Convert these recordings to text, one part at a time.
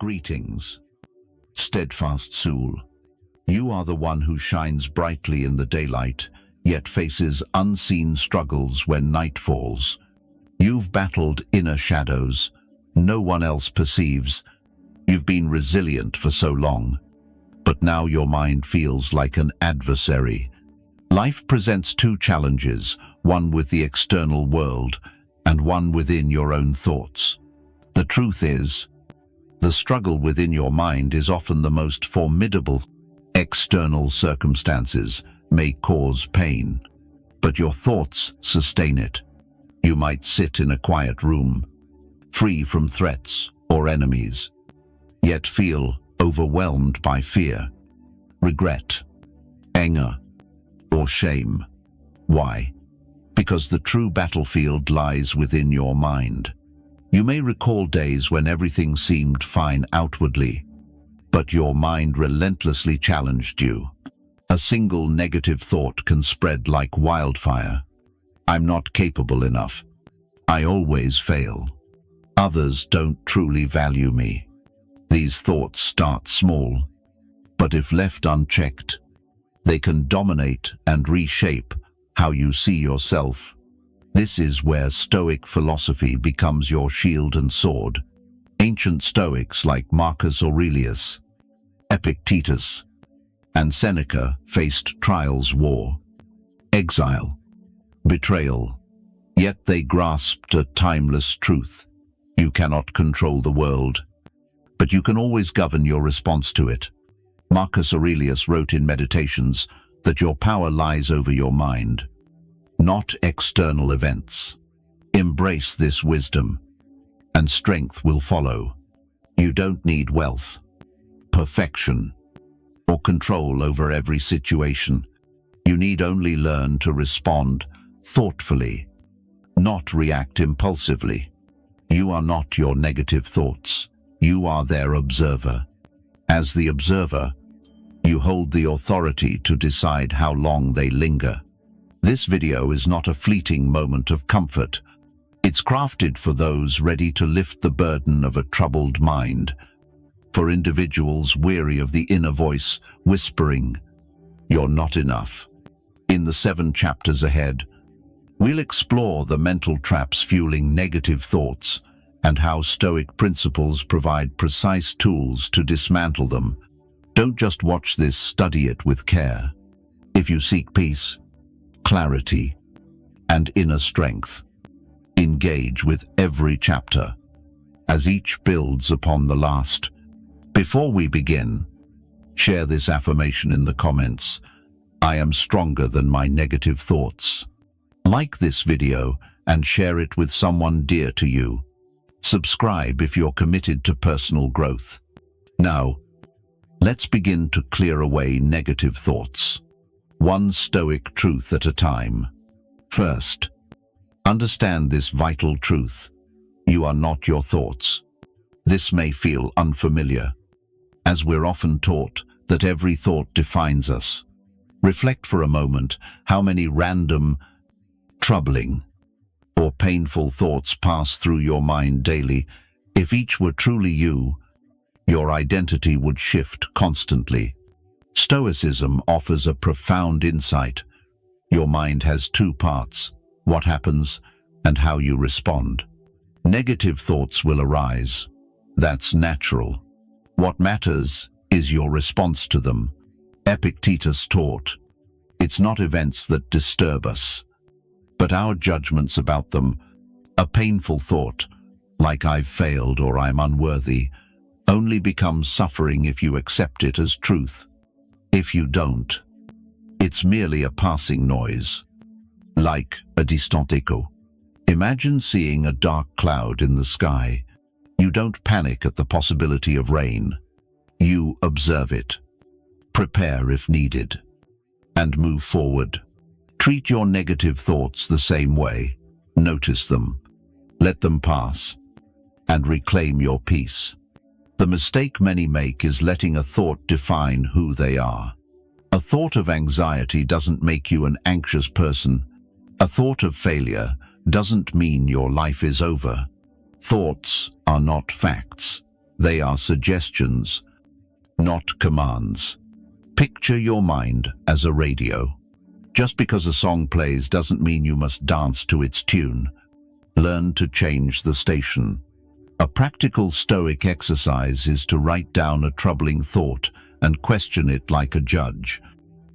Greetings, steadfast soul. You are the one who shines brightly in the daylight, yet faces unseen struggles when night falls. You've battled inner shadows no one else perceives. You've been resilient for so long, but now your mind feels like an adversary. Life presents two challenges, one with the external world and one within your own thoughts. The truth is, the struggle within your mind is often the most formidable. External circumstances may cause pain, but your thoughts sustain it. You might sit in a quiet room, free from threats or enemies, yet feel overwhelmed by fear, regret, anger, or shame. Why? Because the true battlefield lies within your mind. You may recall days when everything seemed fine outwardly, but your mind relentlessly challenged you. A single negative thought can spread like wildfire. I'm not capable enough. I always fail. Others don't truly value me. These thoughts start small, but if left unchecked, they can dominate and reshape how you see yourself. This is where Stoic philosophy becomes your shield and sword. Ancient Stoics like Marcus Aurelius, Epictetus, and Seneca faced trials, war, exile, betrayal, yet they grasped a timeless truth. You cannot control the world, but you can always govern your response to it. Marcus Aurelius wrote in Meditations that your power lies over your mind, not external events. Embrace this wisdom, and strength will follow. You don't need wealth, perfection, or control over every situation. You need only learn to respond thoughtfully, not react impulsively. You are not your negative thoughts. You are their observer. As the observer, you hold the authority to decide how long they linger. This video is not a fleeting moment of comfort. It's crafted for those ready to lift the burden of a troubled mind, for individuals weary of the inner voice whispering, "You're not enough." In the 7 chapters ahead, we'll explore the mental traps fueling negative thoughts and how Stoic principles provide precise tools to dismantle them. Don't just watch this, study it with care. If you seek peace, clarity, and inner strength, engage with every chapter, as each builds upon the last. Before we begin, share this affirmation in the comments. I am stronger than my negative thoughts. Like this video and share it with someone dear to you. Subscribe if you're committed to personal growth. Now, let's begin to clear away negative thoughts, one Stoic truth at a time. First, understand this vital truth. You are not your thoughts. This may feel unfamiliar, as we're often taught that every thought defines us. Reflect for a moment how many random, troubling, or painful thoughts pass through your mind daily. If each were truly you, your identity would shift constantly. Stoicism offers a profound insight. Your mind has 2 parts: what happens and how you respond. Negative thoughts will arise. That's natural. What matters is your response to them. Epictetus taught, it's not events that disturb us, but our judgments about them. A painful thought, like I've failed or I'm unworthy, only becomes suffering if you accept it as truth. If you don't, it's merely a passing noise, like a distant echo. Imagine seeing a dark cloud in the sky. You don't panic at the possibility of rain. You observe it, prepare if needed, and move forward. Treat your negative thoughts the same way. Notice them, let them pass, and reclaim your peace. The mistake many make is letting a thought define who they are. A thought of anxiety doesn't make you an anxious person. A thought of failure doesn't mean your life is over. Thoughts are not facts. They are suggestions, not commands. Picture your mind as a radio. Just because a song plays doesn't mean you must dance to its tune. Learn to change the station. A practical Stoic exercise is to write down a troubling thought and question it like a judge.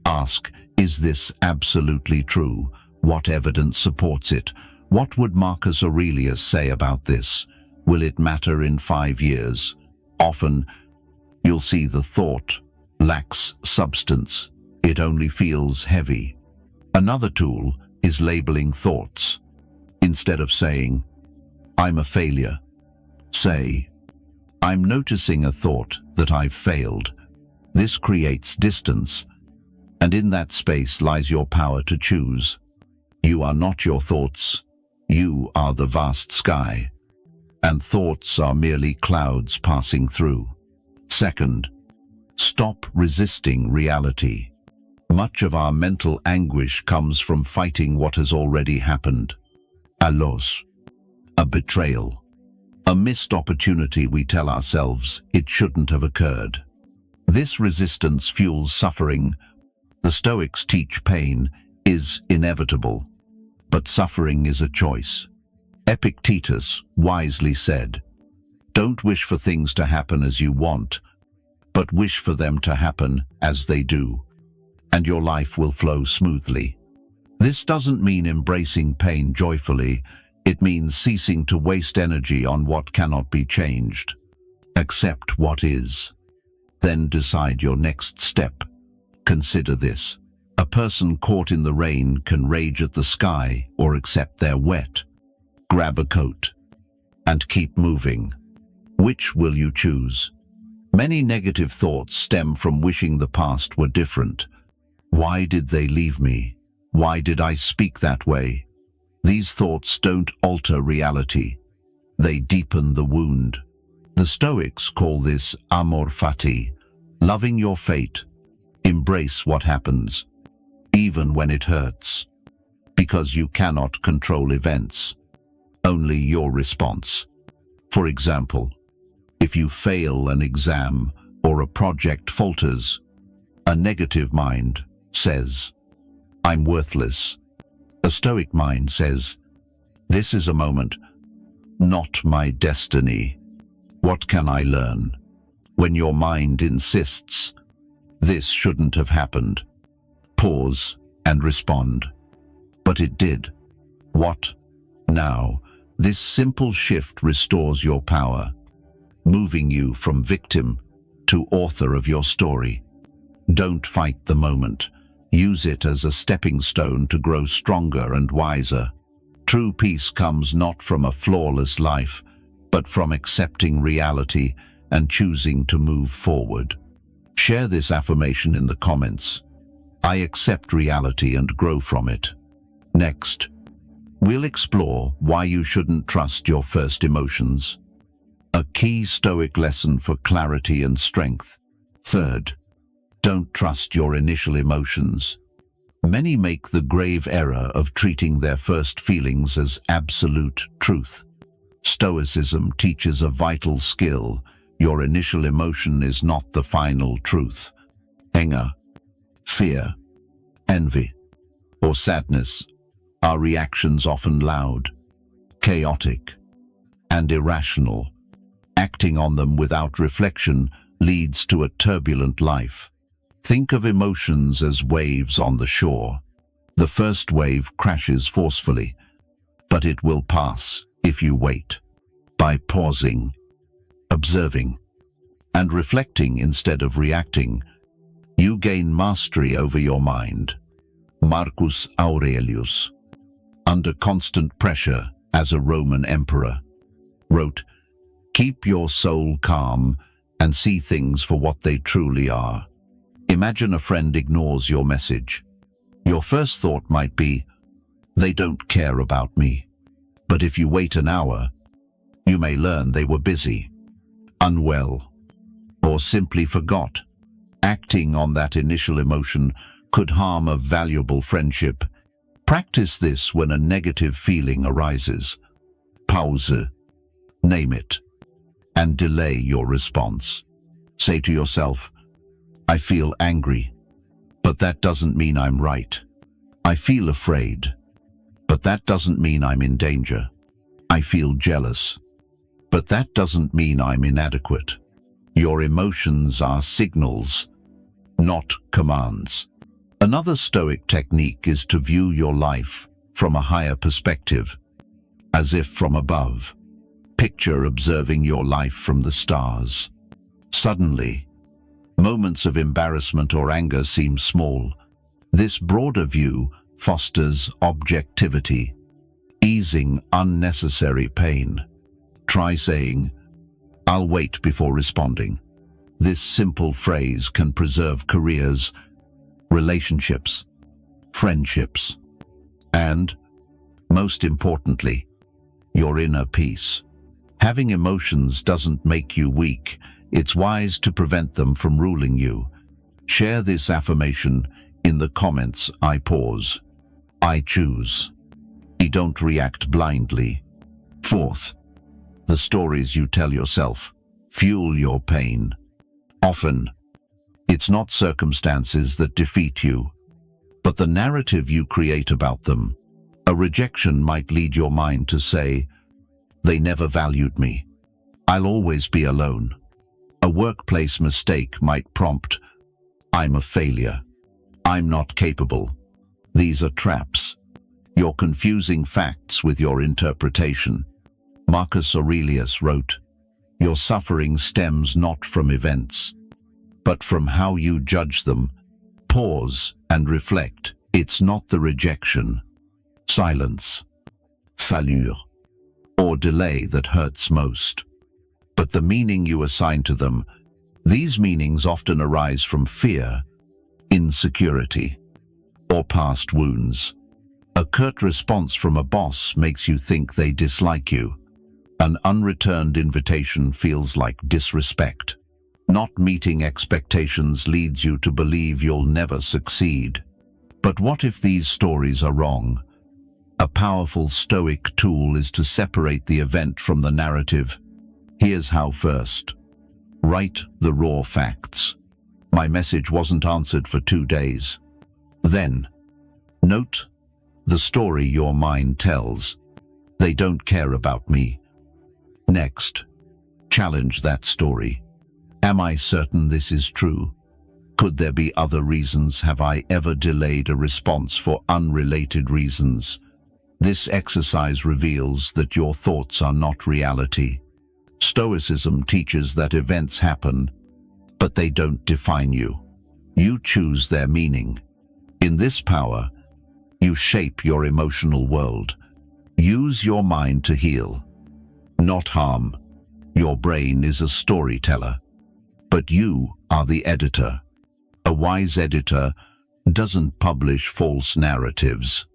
Ask, is this absolutely true? What evidence supports it? What would Marcus Aurelius say about this? Will it matter in 5 years? Often, you'll see the thought lacks substance. It only feels heavy. Another tool is labeling thoughts. Instead of saying, I'm a failure, say, I'm noticing a thought that I've failed. This creates distance, and in that space lies your power to choose. You are not your thoughts. You are the vast sky, and thoughts are merely clouds passing through. Second, stop resisting reality. Much of our mental anguish comes from fighting what has already happened. A loss, a betrayal, a missed opportunity. We tell ourselves it shouldn't have occurred. This resistance fuels suffering. The Stoics teach pain is inevitable, but suffering is a choice. Epictetus wisely said, don't wish for things to happen as you want, but wish for them to happen as they do, and your life will flow smoothly. This doesn't mean embracing pain joyfully. It means ceasing to waste energy on what cannot be changed. Accept what is. Then decide your next step. Consider this. A person caught in the rain can rage at the sky or accept they're wet. Grab a coat and keep moving. Which will you choose? Many negative thoughts stem from wishing the past were different. Why did they leave me? Why did I speak that way? These thoughts don't alter reality. They deepen the wound. The Stoics call this amor fati, loving your fate. Embrace what happens, even when it hurts, because you cannot control events, only your response. For example, if you fail an exam or a project falters, a negative mind says, I'm worthless. A Stoic mind says, this is a moment, not my destiny. What can I learn? When your mind insists, this shouldn't have happened, pause and respond. But it did. What now? This simple shift restores your power, moving you from victim to author of your story. Don't fight the moment. Use it as a stepping stone to grow stronger and wiser. True peace comes not from a flawless life, but from accepting reality and choosing to move forward. Share this affirmation in the comments. I accept reality and grow from it. Next, we'll explore why you shouldn't trust your first emotions. A key Stoic lesson for clarity and strength. Third, don't trust your initial emotions. Many make the grave error of treating their first feelings as absolute truth. Stoicism teaches a vital skill. Your initial emotion is not the final truth. Anger, fear, envy, or sadness are reactions often loud, chaotic, and irrational. Acting on them without reflection leads to a turbulent life. Think of emotions as waves on the shore. The first wave crashes forcefully, but it will pass if you wait. By pausing, observing, and reflecting instead of reacting, you gain mastery over your mind. Marcus Aurelius, under constant pressure as a Roman emperor, wrote, "Keep your soul calm and see things for what they truly are." Imagine a friend ignores your message. Your first thought might be, they don't care about me. But if you wait an hour, you may learn they were busy, unwell, or simply forgot. Acting on that initial emotion could harm a valuable friendship. Practice this when a negative feeling arises. Pause. Name it. and delay your response. Say to yourself, I feel angry, but that doesn't mean I'm right. I feel afraid, but that doesn't mean I'm in danger. I feel jealous, but that doesn't mean I'm inadequate. Your emotions are signals, not commands. Another Stoic technique is to view your life from a higher perspective, as if from above. Picture observing your life from the stars. Suddenly, moments of embarrassment or anger seem small. This broader view fosters objectivity, easing unnecessary pain. Try saying, I'll wait before responding. This simple phrase can preserve careers, relationships, friendships, and, most importantly, your inner peace. Having emotions doesn't make you weak. It's wise to prevent them from ruling you. Share this affirmation in the comments. I pause. I choose. You don't react blindly. Fourth, the stories you tell yourself fuel your pain. Often, it's not circumstances that defeat you, but the narrative you create about them. A rejection might lead your mind to say, they never valued me. I'll always be alone. A workplace mistake might prompt, I'm a failure. I'm not capable. These are traps. You're confusing facts with your interpretation. Marcus Aurelius wrote, your suffering stems not from events, but from how you judge them. Pause and reflect. It's not the rejection, silence, failure, or delay that hurts most, but the meaning you assign to them. These meanings often arise from fear, insecurity, or past wounds. A curt response from a boss makes you think they dislike you. An unreturned invitation feels like disrespect. Not meeting expectations leads you to believe you'll never succeed. But what if these stories are wrong? A powerful Stoic tool is to separate the event from the narrative. Here's how. First, write the raw facts. My message wasn't answered for 2 days. Then, note the story your mind tells. They don't care about me. Next, challenge that story. Am I certain this is true? Could there be other reasons? Have I ever delayed a response for unrelated reasons? This exercise reveals that your thoughts are not reality. Stoicism teaches that events happen, but they don't define you. You choose their meaning. In this power, you shape your emotional world. Use your mind to heal, not harm. Your brain is a storyteller, but you are the editor. A wise editor doesn't publish false narratives.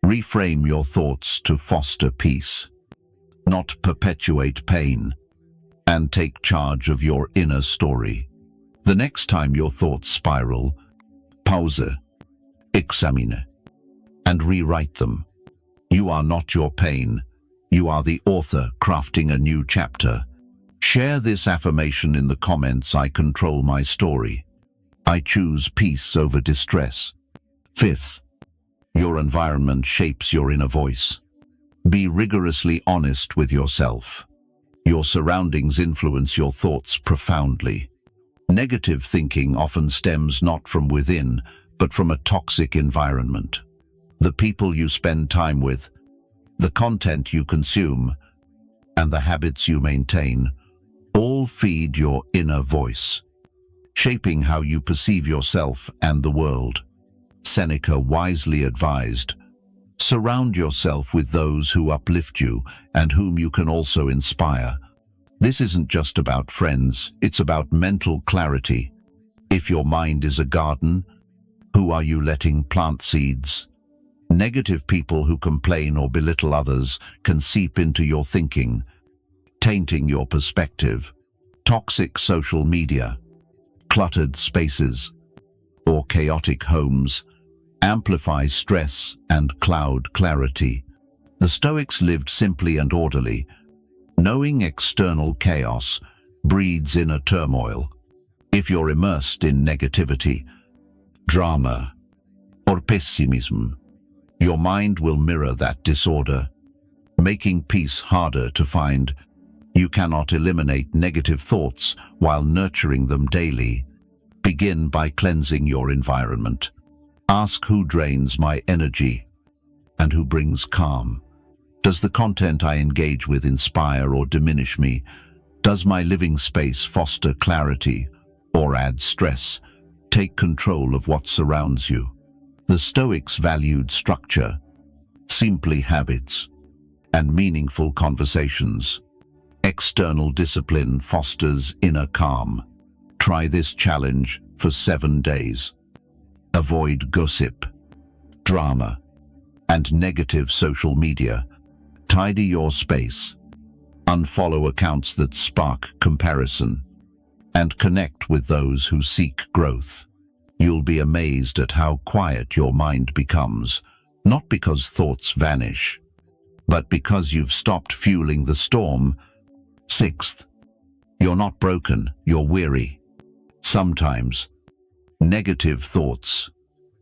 Reframe your thoughts to foster peace, not perpetuate pain, and take charge of your inner story. The next time your thoughts spiral, pause, examine, and rewrite them. You are not your pain. You are the author crafting a new chapter. Share this affirmation in the comments. I control my story. I choose peace over distress. Fifth, your environment shapes your inner voice. Be rigorously honest with yourself. Your surroundings influence your thoughts profoundly. Negative thinking often stems not from within, but from a toxic environment. The people you spend time with, the content you consume, and the habits you maintain all feed your inner voice, shaping how you perceive yourself and the world. Seneca wisely advised, surround yourself with those who uplift you and whom you can also inspire. This isn't just about friends, it's about mental clarity. If your mind is a garden, who are you letting plant seeds? Negative people who complain or belittle others can seep into your thinking, tainting your perspective. Toxic social media, cluttered spaces, or chaotic homes amplify stress and cloud clarity. The Stoics lived simply and orderly, Knowing external chaos breeds inner turmoil. If you're immersed in negativity, drama, or pessimism, your mind will mirror that disorder, making peace harder to find. You cannot eliminate negative thoughts while nurturing them daily. Begin by cleansing your environment. Ask who drains my energy and who brings calm. Does the content I engage with inspire or diminish me? Does my living space foster clarity or add stress? Take control of what surrounds you. The Stoics valued structure, simple habits, and meaningful conversations. External discipline fosters inner calm. Try this challenge for 7 days. Avoid gossip, drama, and negative social media. Tidy your space. Unfollow accounts that spark comparison, and connect with those who seek growth. You'll be amazed at how quiet your mind becomes, not because thoughts vanish, but because you've stopped fueling the storm. Sixth, you're not broken, you're weary. Sometimes, negative thoughts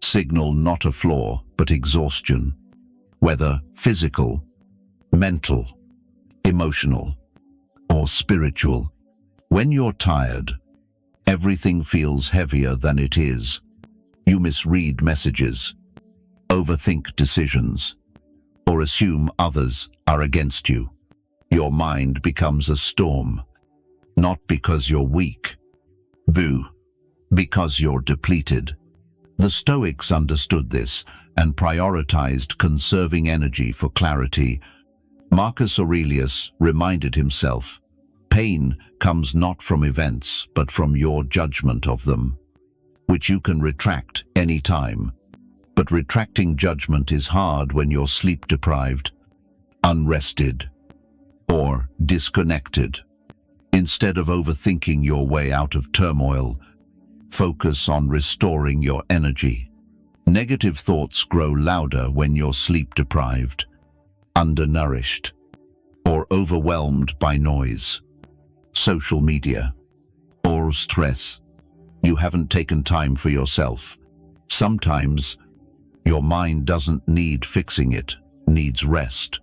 signal not a flaw, but exhaustion, whether physical, mental, emotional, or spiritual. When you're tired, everything feels heavier than it is. You misread messages, overthink decisions, or assume others are against you. Your mind becomes a storm, not because you're weak, because you're depleted. The Stoics understood this and prioritized conserving energy for clarity. Marcus Aurelius reminded himself, pain comes not from events, but from your judgment of them, which you can retract any time. But retracting judgment is hard when you're sleep-deprived, unrested, or disconnected. Instead of overthinking your way out of turmoil, focus on restoring your energy. Negative thoughts grow louder when you're sleep-deprived, undernourished, or overwhelmed by noise, social media, or stress. You haven't taken time for yourself. Sometimes, your mind doesn't need fixing, it needs rest.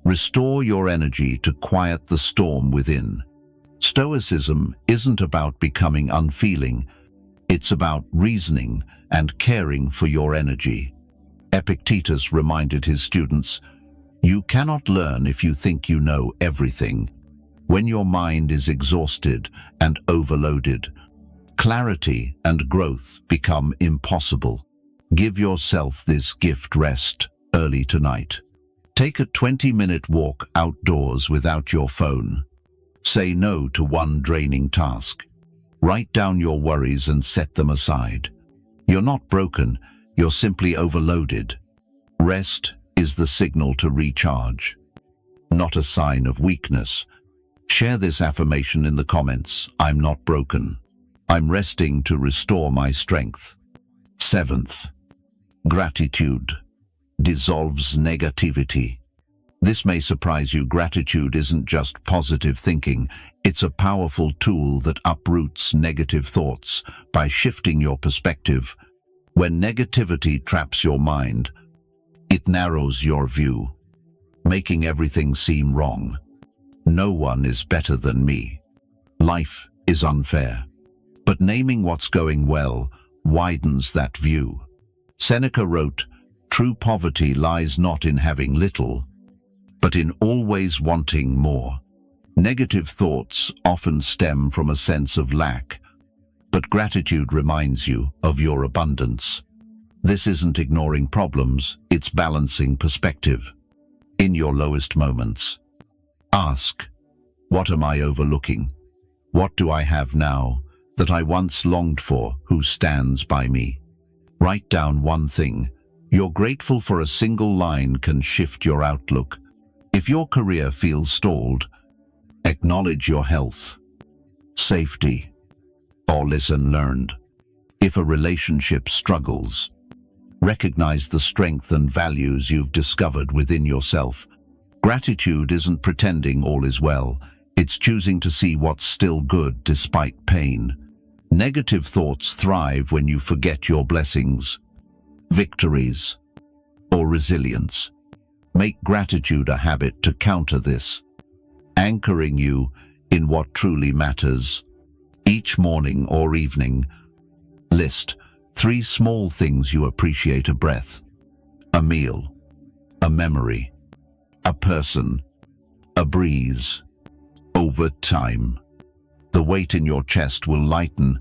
Restore your energy to quiet the storm within. Stoicism isn't about becoming unfeeling. It's about reasoning and caring for your energy. Epictetus reminded his students, you cannot learn if you think you know everything. When your mind is exhausted and overloaded, clarity and growth become impossible. Give yourself this gift: rest early tonight. Take a 20-minute walk outdoors without your phone. Say no to one draining task. Write down your worries and set them aside. You're not broken, you're simply overloaded. Rest is the signal to recharge, not a sign of weakness. Share this affirmation in the comments. I'm not broken. I'm resting to restore my strength. Seventh, gratitude dissolves negativity. This may surprise you. Gratitude isn't just positive thinking. It's a powerful tool that uproots negative thoughts by shifting your perspective. When negativity traps your mind, it narrows your view, making everything seem wrong. No one is better than me. Life is unfair. But naming what's going well widens that view. Seneca wrote, true poverty lies not in having little, but in always wanting more. Negative thoughts often stem from a sense of lack, but gratitude reminds you of your abundance. This isn't ignoring problems, it's balancing perspective. In your lowest moments, ask, what am I overlooking? What do I have now that I once longed for? Who stands by me? Write down one thing you're grateful for. A single line can shift your outlook. If your career feels stalled, acknowledge your health, safety, or lesson learned. If a relationship struggles, recognize the strength and values you've discovered within yourself. Gratitude isn't pretending all is well. It's choosing to see what's still good despite pain. Negative thoughts thrive when you forget your blessings, victories, or resilience. Make gratitude a habit to counter this, anchoring you in what truly matters. Each morning or evening, list 3 small things you appreciate: a breath, a meal, a memory, a person, a breeze. Over time, the weight in your chest will lighten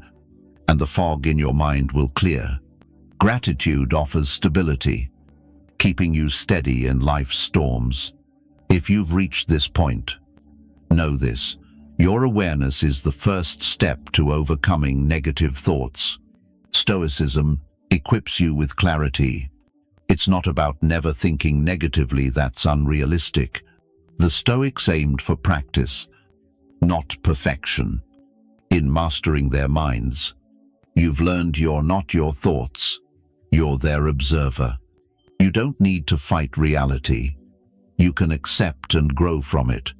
and the fog in your mind will clear. Gratitude offers stability, keeping you steady in life's storms. If you've reached this point, know this: your awareness is the first step to overcoming negative thoughts. Stoicism equips you with clarity. It's not about never thinking negatively. That's unrealistic. The Stoics aimed for practice, not perfection. In mastering their minds, you've learned you're not your thoughts, you're their observer. You don't need to fight reality. You can accept and grow from it.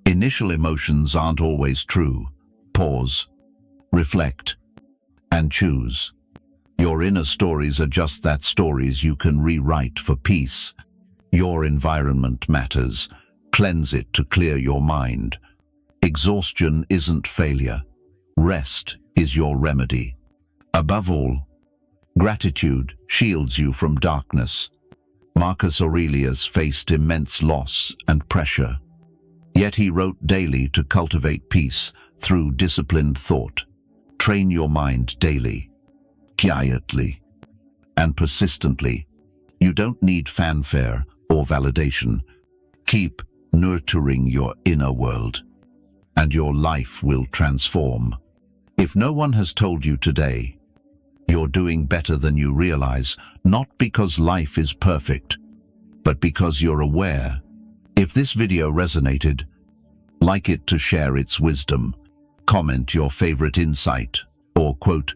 Initial emotions aren't always true. Pause, reflect, and choose. Your inner stories are just that, stories you can rewrite for peace. Your environment matters. Cleanse it to clear your mind. Exhaustion isn't failure. Rest is your remedy. Above all, gratitude shields you from darkness. Marcus Aurelius faced immense loss and pressure, yet he wrote daily to cultivate peace through disciplined thought. Train your mind daily, quietly, and persistently. You don't need fanfare or validation. Keep nurturing your inner world, and your life will transform. If no one has told you today, you're doing better than you realize, not because life is perfect, but because you're aware. If this video resonated, like it to share its wisdom, comment your favorite insight, or quote,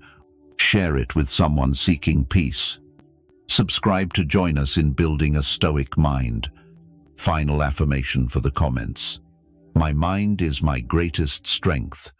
share it with someone seeking peace. Subscribe to join us in building a Stoic mind. Final affirmation for the comments: my mind is my greatest strength.